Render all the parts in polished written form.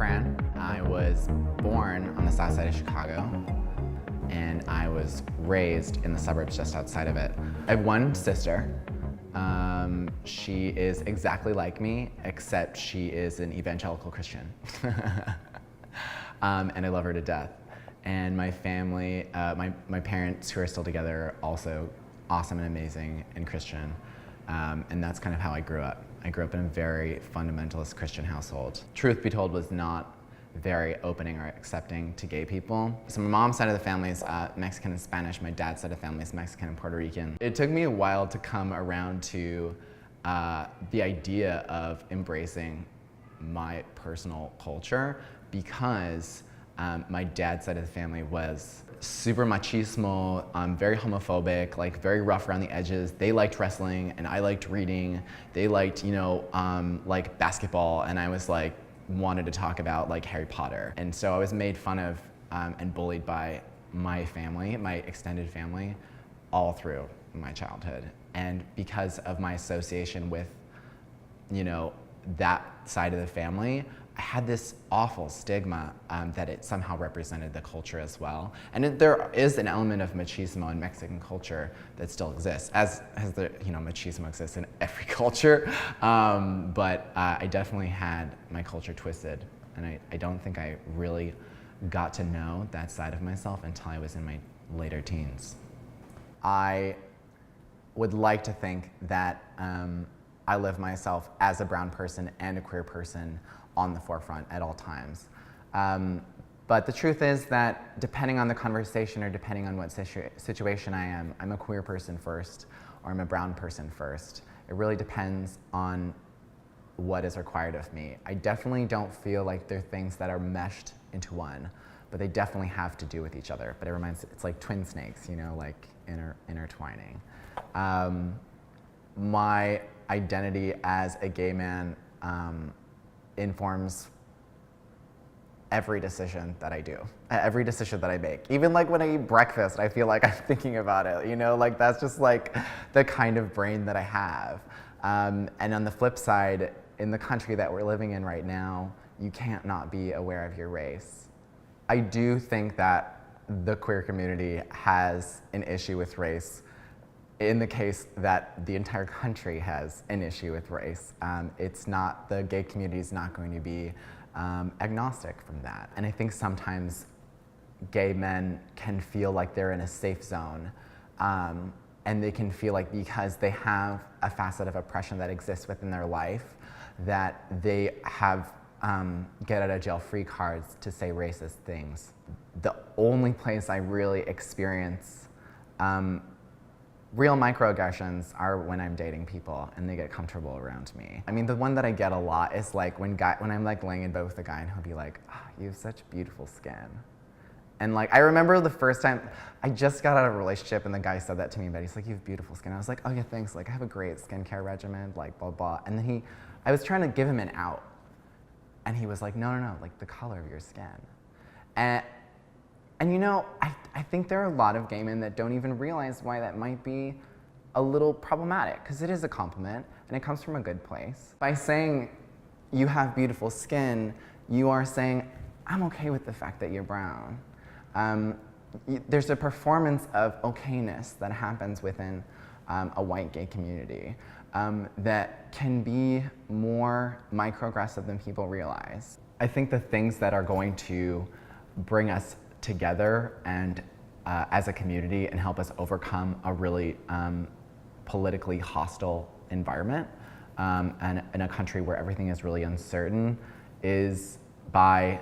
Fran. I was born on the south side of Chicago, and I was raised in the suburbs just outside of it. I have one sister. She is exactly like me, except she is an Evangelical Christian. And I love her to death. And my family, my parents who are still together are also awesome and amazing and Christian. And that's kind of how I grew up. I grew up in a very fundamentalist Christian household. Truth be told, was not very opening or accepting to gay people. So my mom's side of the family is Mexican and Spanish. My dad's side of the family is Mexican and Puerto Rican. It took me a while to come around to the idea of embracing my personal culture, because my dad's side of the family was super machismo, very homophobic, like very rough around the edges. They liked wrestling and I liked reading. They liked, like basketball, and I was like, wanted to talk about like Harry Potter. And so I was made fun of and bullied by my family, my extended family, all through my childhood. And because of my association with, that side of the family, I had this awful stigma that it somehow represented the culture as well. And there is an element of machismo in Mexican culture that still exists, as the machismo exists in every culture. But I definitely had my culture twisted, and I don't think I really got to know that side of myself until I was in my later teens. I would like to think that I live myself as a brown person and a queer person on the forefront at all times. But the truth is that depending on the conversation or depending on what situation I am, I'm a queer person first or I'm a brown person first. It really depends on what is required of me. I definitely don't feel like they're things that are meshed into one, but they definitely have to do with each other. But it's like twin snakes, like intertwining. My identity as a gay man informs every decision that I do, every decision that I make. Even like when I eat breakfast, I feel like I'm thinking about it, like that's just like the kind of brain that I have. And on the flip side, in the country that we're living in right now, you can't not be aware of your race. I do think that the queer community has an issue with race in the case that the entire country has an issue with race. The gay community is not going to be agnostic from that. And I think sometimes gay men can feel like they're in a safe zone, and they can feel like because they have a facet of oppression that exists within their life, that they have get out of jail free cards to say racist things. The only place I really experience real microaggressions are when I'm dating people and they get comfortable around me. I mean, the one that I get a lot is like when I'm like laying in bed with a guy and he'll be like, "Oh, you have such beautiful skin." And like, I remember the first time I just got out of a relationship and the guy said that to me, but he's like, "You have beautiful skin." I was like, "Oh yeah, thanks. Like, I have a great skincare regimen, like blah, blah." And then I was trying to give him an out. And he was like, no, like the color of your skin. And I think there are a lot of gay men that don't even realize why that might be a little problematic, because it is a compliment and it comes from a good place. By saying you have beautiful skin, you are saying, I'm okay with the fact that you're brown. There's a performance of okayness that happens within a white gay community that can be more microaggressive than people realize. I think the things that are going to bring us together and as a community and help us overcome a really politically hostile environment and in a country where everything is really uncertain is by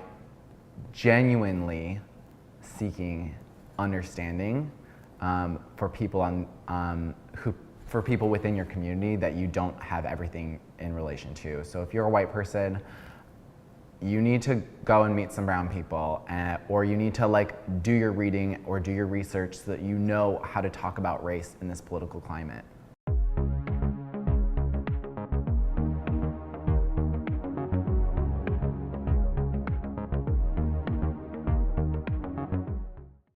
genuinely seeking understanding for people for people within your community that you don't have everything in relation to. So if you're a white person, you need to go and meet some brown people, or you need to like do your reading or do your research so that you know how to talk about race in this political climate.